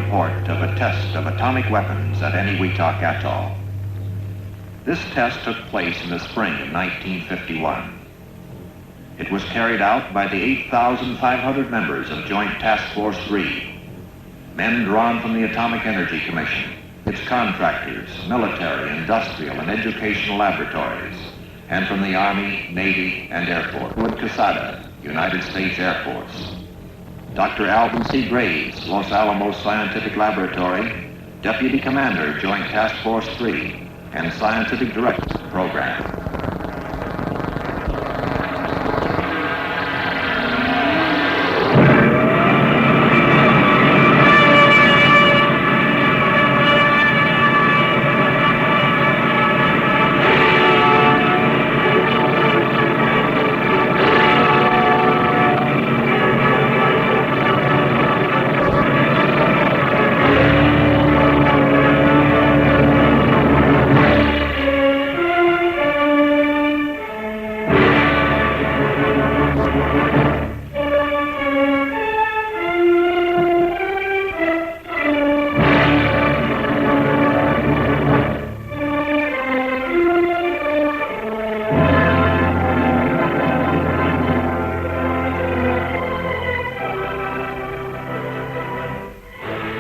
report of a test of atomic weapons at Eniwetok Atoll. This test took place in the spring of 1951. It was carried out by the 8,500 members of Joint Task Force 3, men drawn from the Atomic Energy Commission, its contractors, military, industrial, and educational laboratories, and from the Army, Navy, and Air Force. UsaA, United States Air Force. Dr. Alvin C. Graves, Los Alamos Scientific Laboratory, Deputy Commander, Joint Task Force 3, and Scientific Director of the program.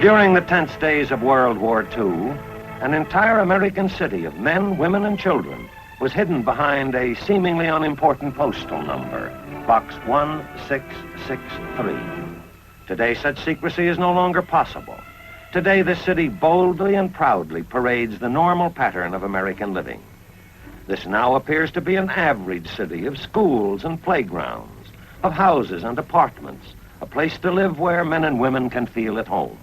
During the tense days of World War II, an entire American city of men, women, and children was hidden behind a seemingly unimportant postal number, Box 1663. Today, such secrecy is no longer possible. Today, this city boldly and proudly parades the normal pattern of American living. This now appears to be an average city of schools and playgrounds, of houses and apartments, a place to live where men and women can feel at home.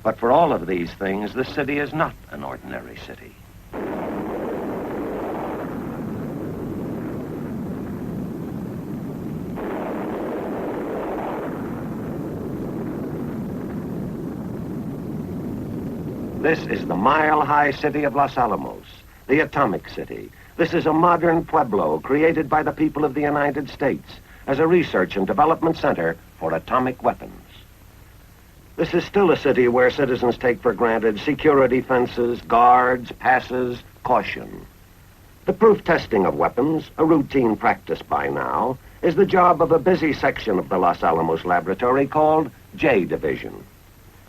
But for all of these things, this city is not an ordinary city. This is the mile-high city of Los Alamos, the atomic city. This is a modern pueblo created by the people of the United States as a research and development center for atomic weapons. This is still a city where citizens take for granted security fences, guards, passes, caution. The proof testing of weapons, a routine practice by now, is the job of a busy section of the Los Alamos laboratory called J Division.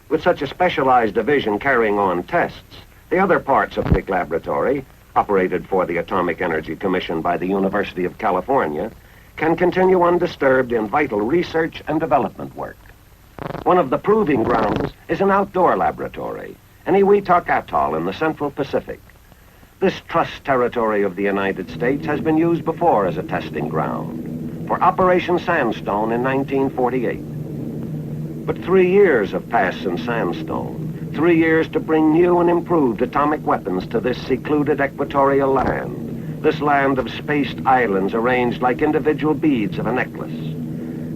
With such a specialized division carrying on tests, the other parts of the laboratory, operated for the Atomic Energy Commission by the University of California, can continue undisturbed in vital research and development work. One of the proving grounds is an outdoor laboratory, Eniwetok Atoll in the Central Pacific. This trust territory of the United States has been used before as a testing ground for Operation Sandstone in 1948. But 3 years have passed since Sandstone, 3 years to bring new and improved atomic weapons to this secluded equatorial land, this land of spaced islands arranged like individual beads of a necklace.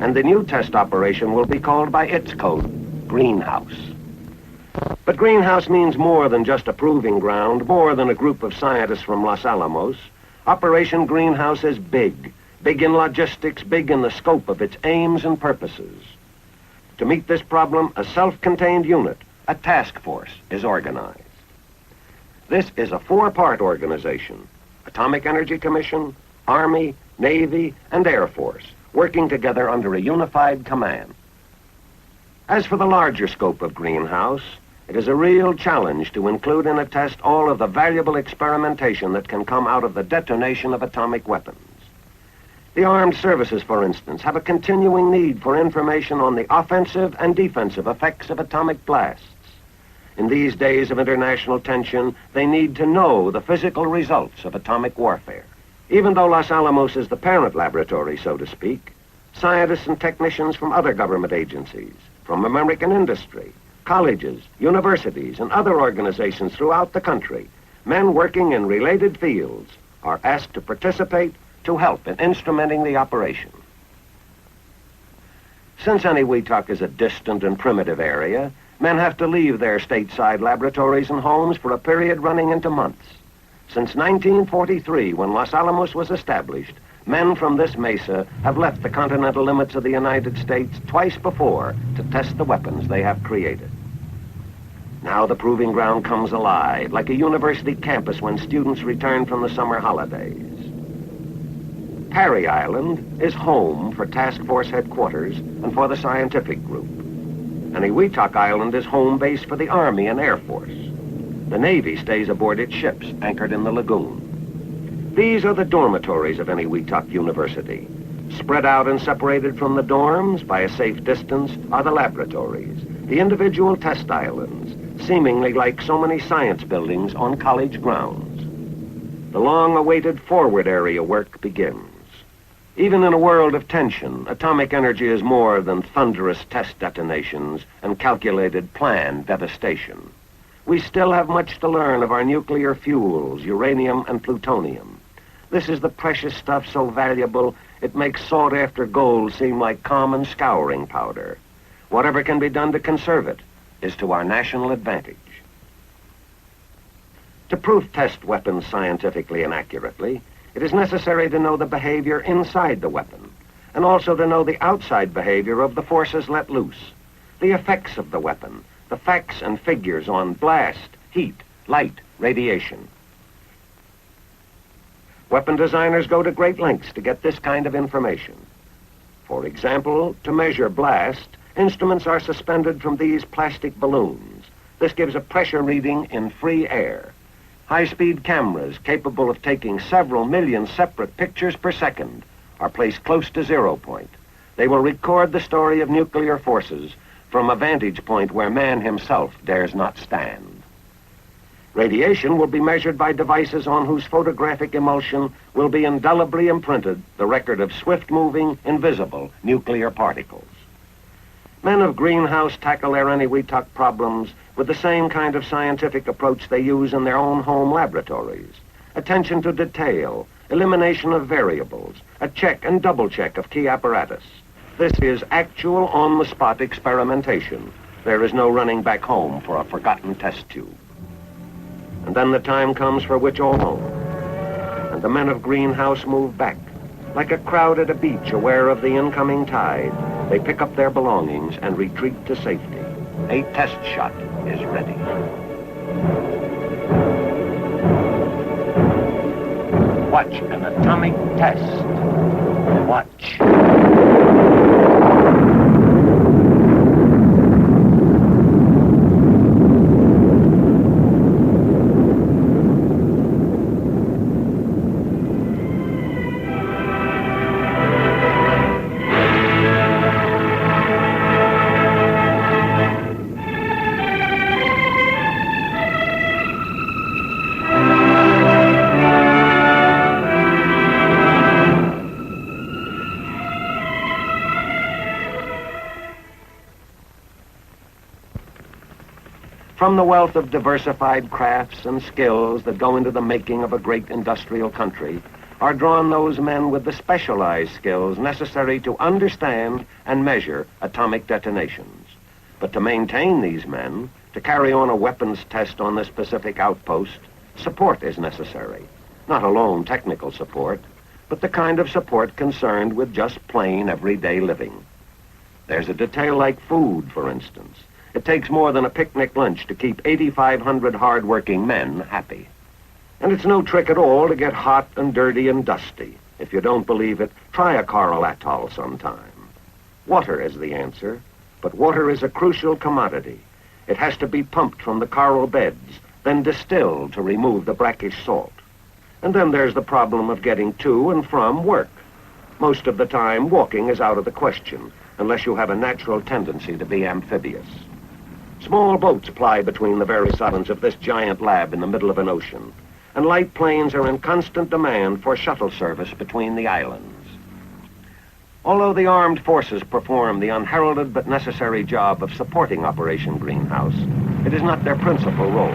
And the new test operation will be called by its code, Greenhouse. But Greenhouse means more than just a proving ground, more than a group of scientists from Los Alamos. Operation Greenhouse is big, big in logistics, big in the scope of its aims and purposes. To meet this problem, a self-contained unit, a task force, is organized. This is a 4-part organization: Atomic Energy Commission, Army, Navy, and Air Force, working together under a unified command. As for the larger scope of Greenhouse, it is a real challenge to include in a test all of the valuable experimentation that can come out of the detonation of atomic weapons. The armed services, for instance, have a continuing need for information on the offensive and defensive effects of atomic blasts. In these days of international tension, they need to know the physical results of atomic warfare. Even though Los Alamos is the parent laboratory, so to speak, scientists and technicians from other government agencies, from American industry, colleges, universities, and other organizations throughout the country, men working in related fields, are asked to participate to help in instrumenting the operation. Since Eniwetok is a distant and primitive area, men have to leave their stateside laboratories and homes for a period running into months. Since 1943, when Los Alamos was established, men from this mesa have left the continental limits of the United States twice before to test the weapons they have created. Now the proving ground comes alive, like a university campus when students return from the summer holidays. Parry Island is home for Task Force headquarters and for the scientific group. Eniwetok Island is home base for the Army and Air Force. The Navy stays aboard its ships anchored in the lagoon. These are the dormitories of Eniwetok University. Spread out and separated from the dorms by a safe distance are the laboratories, the individual test islands, seemingly like so many science buildings on college grounds. The long-awaited forward area work begins. Even in a world of tension, atomic energy is more than thunderous test detonations and calculated planned devastation. We still have much to learn of our nuclear fuels, uranium and plutonium. This is the precious stuff so valuable it makes sought after gold seem like common scouring powder. Whatever can be done to conserve it is to our national advantage. To proof test weapons scientifically and accurately, it is necessary to know the behavior inside the weapon, and also to know the outside behavior of the forces let loose, the effects of the weapon, the facts and figures on blast, heat, light, radiation. Weapon designers go to great lengths to get this kind of information. For example, to measure blast, instruments are suspended from these plastic balloons. This gives a pressure reading in free air. High-speed cameras capable of taking several million separate pictures per second are placed close to 0 point. They will record the story of nuclear forces from a vantage point where man himself dares not stand. Radiation will be measured by devices on whose photographic emulsion will be indelibly imprinted the record of swift-moving, invisible nuclear particles. Men of greenhouse tackle their Eniwetok problems with the same kind of scientific approach they use in their own home laboratories. Attention to detail, elimination of variables, a check and double check of key apparatus. This is actual on-the-spot experimentation. There is no running back home for a forgotten test tube. And then the time comes for which all know. And the men of greenhouse move back. Like a crowd at a beach aware of the incoming tide, they pick up their belongings and retreat to safety. A test shot is ready. Watch an atomic test. Watch. From the wealth of diversified crafts and skills that go into the making of a great industrial country are drawn those men with the specialized skills necessary to understand and measure atomic detonations. But to maintain these men, to carry on a weapons test on this specific outpost, support is necessary. Not alone technical support, but the kind of support concerned with just plain everyday living. There's a detail like food, for instance. It takes more than a picnic lunch to keep 8,500 hard-working men happy. And it's no trick at all to get hot and dirty and dusty. If you don't believe it, try a coral atoll sometime. Water is the answer, but water is a crucial commodity. It has to be pumped from the coral beds, then distilled to remove the brackish salt. And then there's the problem of getting to and from work. Most of the time, walking is out of the question, unless you have a natural tendency to be amphibious. Small boats ply between the various islands of this giant lab in the middle of an ocean, and light planes are in constant demand for shuttle service between the islands. Although the armed forces perform the unheralded but necessary job of supporting Operation Greenhouse, it is not their principal role.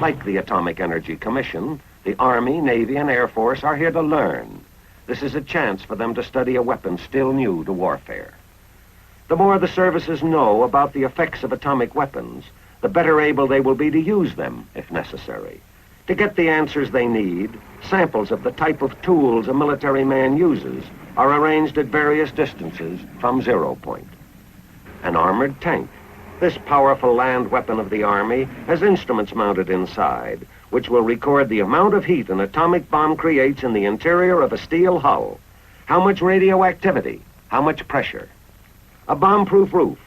Like the Atomic Energy Commission, the Army, Navy, and Air Force are here to learn. This is a chance for them to study a weapon still new to warfare. The more the services know about the effects of atomic weapons, the better able they will be to use them, if necessary. To get the answers they need, samples of the type of tools a military man uses are arranged at various distances from 0 point. An armored tank, This powerful land weapon of the Army has instruments mounted inside, which will record the amount of heat an atomic bomb creates in the interior of a steel hull, how much radioactivity, how much pressure. A bomb-proof roof,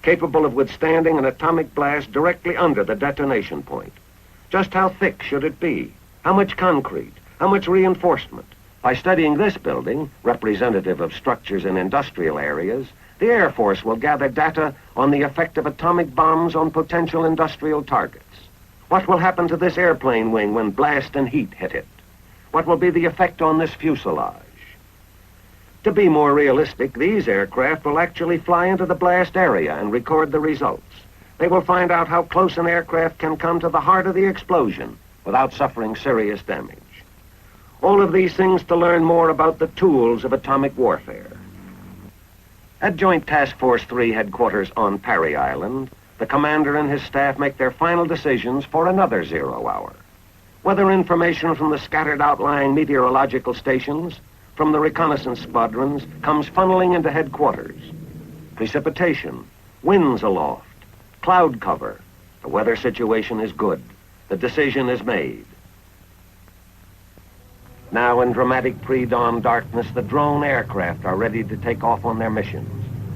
capable of withstanding an atomic blast directly under the detonation point. Just how thick should it be? How much concrete? How much reinforcement? By studying this building, representative of structures in industrial areas, the Air Force will gather data on the effect of atomic bombs on potential industrial targets. What will happen to this airplane wing when blast and heat hit it? What will be the effect on this fuselage? To be more realistic, these aircraft will actually fly into the blast area and record the results. They will find out how close an aircraft can come to the heart of the explosion without suffering serious damage. All of these things to learn more about the tools of atomic warfare. At Joint Task Force 3 headquarters on Parry Island, the commander and his staff make their final decisions for another 0 hour. Weather information from the scattered outlying meteorological stations, from the reconnaissance squadrons, comes funneling into headquarters. Precipitation, winds aloft, cloud cover. The weather situation is good. The decision is made. Now in dramatic pre-dawn darkness, the drone aircraft are ready to take off on their missions.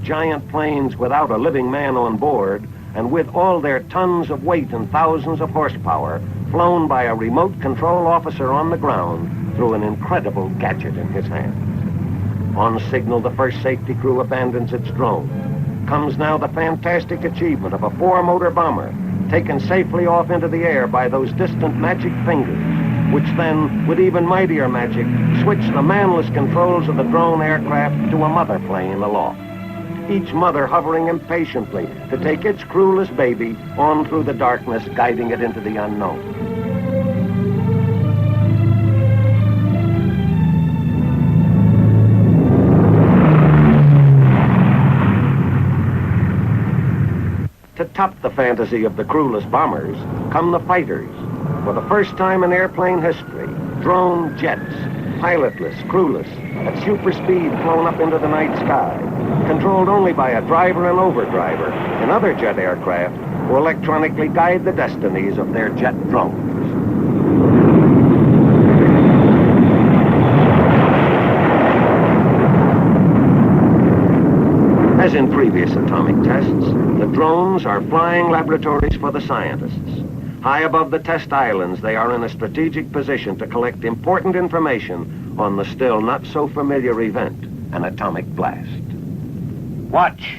Giant planes without a living man on board, and with all their tons of weight and thousands of horsepower, flown by a remote control officer on the ground through an incredible gadget in his hand. On signal, the first safety crew abandons its drone. Comes now the fantastic achievement of a 4-motor bomber taken safely off into the air by those distant magic fingers, which then, with even mightier magic, switch the manless controls of the drone aircraft to a mother plane aloft. Each mother hovering impatiently to take its crewless baby on through the darkness, guiding it into the unknown. To top the fantasy of the crewless bombers come the fighters. For the first time in airplane history, drone jets, pilotless, crewless, at super speed flown up into the night sky, controlled only by a driver and overdriver in other jet aircraft who electronically guide the destinies of their jet drones. As in previous atomic tests, the drones are flying laboratories for the scientists. High above the test islands, they are in a strategic position to collect important information on the still not so familiar event, an atomic blast. Watch!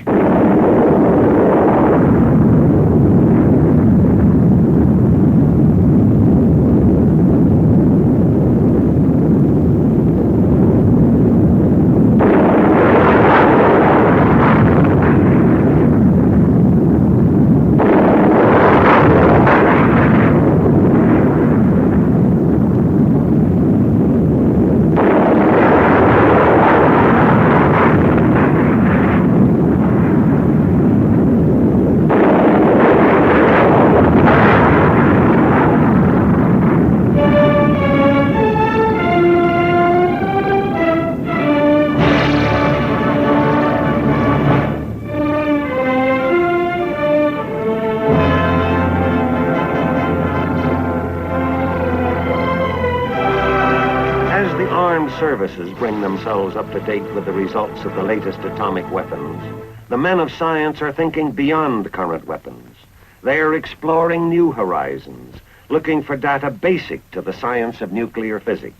Services bring themselves up to date with the results of the latest atomic weapons, the men of science are thinking beyond current weapons. They are exploring new horizons, looking for data basic to the science of nuclear physics.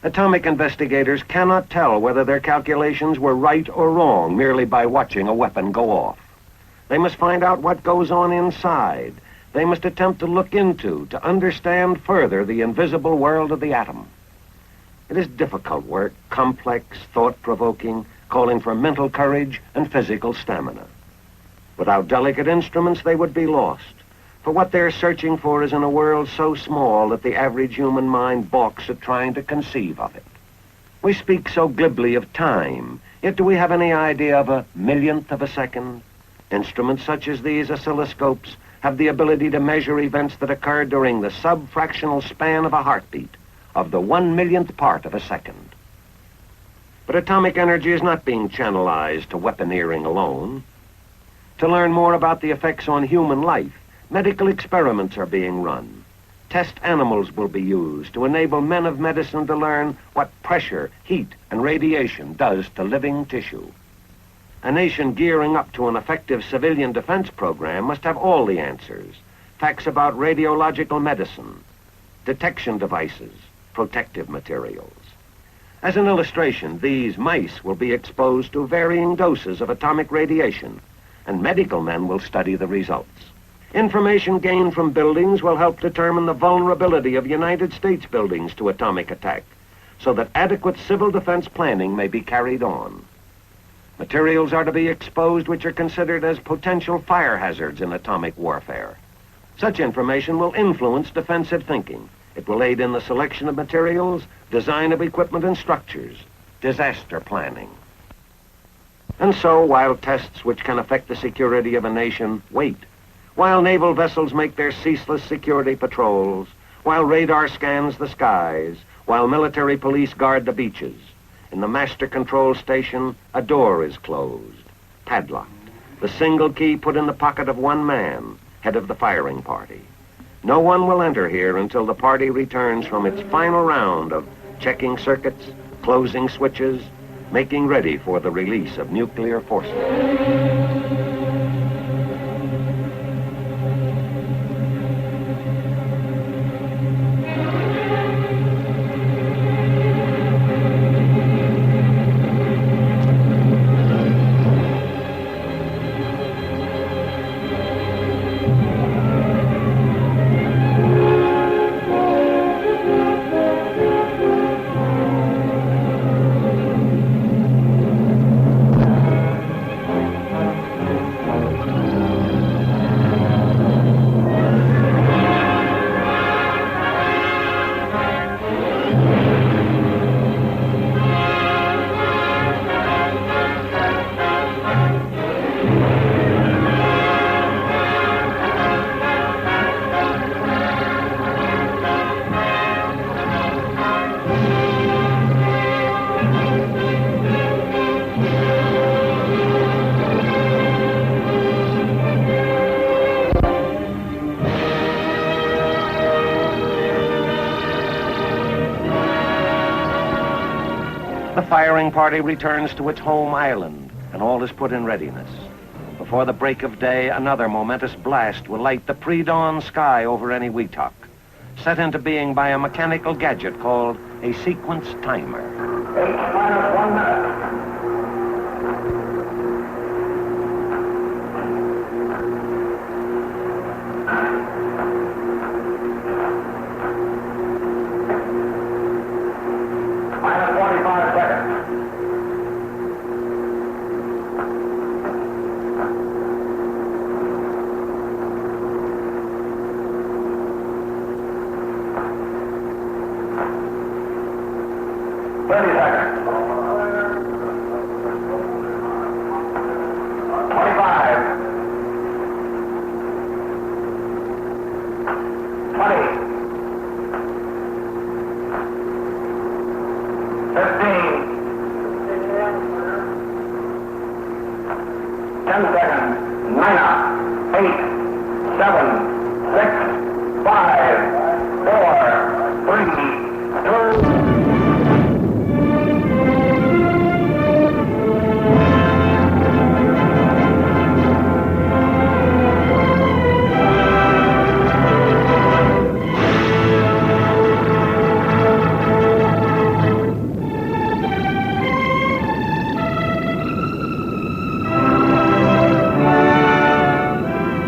Atomic investigators cannot tell whether their calculations were right or wrong merely by watching a weapon go off. They must find out what goes on inside. They must attempt to look into, to understand further the invisible world of the atom. It is difficult work, complex, thought-provoking, calling for mental courage and physical stamina. Without delicate instruments, they would be lost. For what they're searching for is in a world so small that the average human mind balks at trying to conceive of it. We speak so glibly of time, yet do we have any idea of a millionth of a second? Instruments such as these oscilloscopes have the ability to measure events that occur during the sub-fractional span of a heartbeat, of the 1/1,000,000th part of a second. But atomic energy is not being channelized to weaponeering alone. To learn more about the effects on human life, medical experiments are being run. Test animals will be used to enable men of medicine to learn what pressure, heat, and radiation does to living tissue. A nation gearing up to an effective civilian defense program must have all the answers. Facts about radiological medicine, detection devices, protective materials. As an illustration, these mice will be exposed to varying doses of atomic radiation, and medical men will study the results. Information gained from buildings will help determine the vulnerability of United States buildings to atomic attack, so that adequate civil defense planning may be carried on. Materials are to be exposed which are considered as potential fire hazards in atomic warfare. Such information will influence defensive thinking. It will aid in the selection of materials, design of equipment and structures, disaster planning. And so, while tests which can affect the security of a nation wait, while naval vessels make their ceaseless security patrols, while radar scans the skies, while military police guard the beaches, in the master control station, a door is closed, padlocked, the single key put in the pocket of one man, head of the firing party. No one will enter here until the party returns from its final round of checking circuits, closing switches, making ready for the release of nuclear forces. The firing party returns to its home island, and all is put in readiness. Before the break of day, another momentous blast will light the pre-dawn sky over any Weetok, set into being by a mechanical gadget called a sequence timer. 8-1 minute.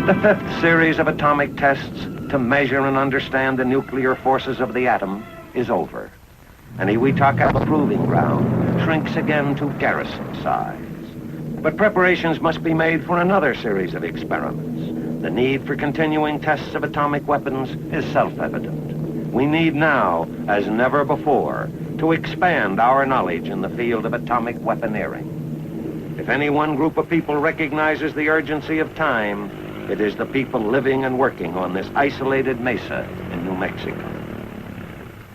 The fifth series of atomic tests to measure and understand the nuclear forces of the atom is over. And Weetok proving ground shrinks again to garrison size. But preparations must be made for another series of experiments. The need for continuing tests of atomic weapons is self-evident. We need now, as never before, to expand our knowledge in the field of atomic weaponeering. If any one group of people recognizes the urgency of time, it is the people living and working on this isolated mesa in New Mexico.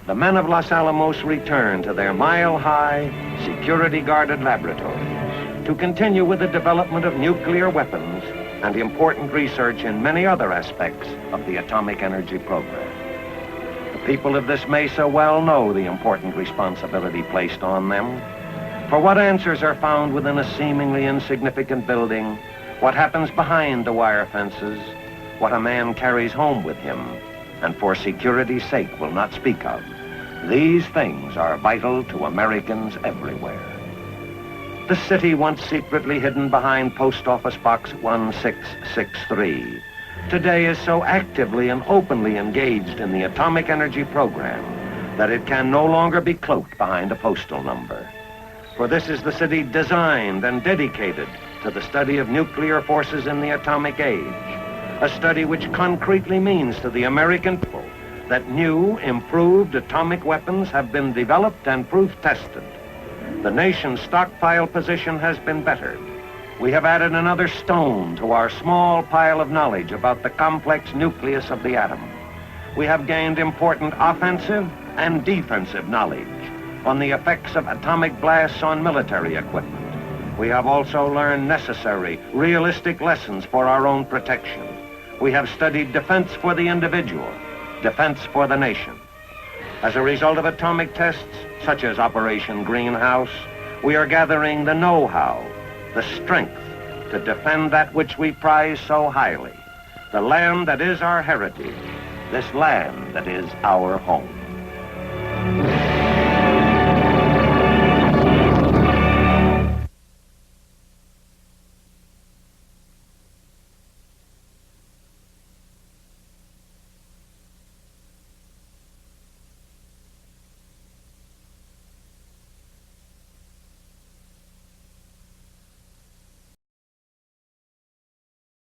The men of Los Alamos return to their mile-high, security-guarded laboratories to continue with the development of nuclear weapons and important research in many other aspects of the atomic energy program. The people of this mesa well know the important responsibility placed on them. For what answers are found within a seemingly insignificant building, what happens behind the wire fences, what a man carries home with him, and for security's sake will not speak of. These things are vital to Americans everywhere. The city, once secretly hidden behind Post Office Box 1663, today is so actively and openly engaged in the atomic energy program that it can no longer be cloaked behind a postal number. For this is the city designed and dedicated to the study of nuclear forces in the atomic age, a study which concretely means to the American people that new, improved atomic weapons have been developed and proof-tested. The nation's stockpile position has been bettered. We have added another stone to our small pile of knowledge about the complex nucleus of the atom. We have gained important offensive and defensive knowledge on the effects of atomic blasts on military equipment. We have also learned necessary, realistic lessons for our own protection. We have studied defense for the individual, defense for the nation. As a result of atomic tests, such as Operation Greenhouse, we are gathering the know-how, the strength to defend that which we prize so highly, the land that is our heritage, this land that is our home.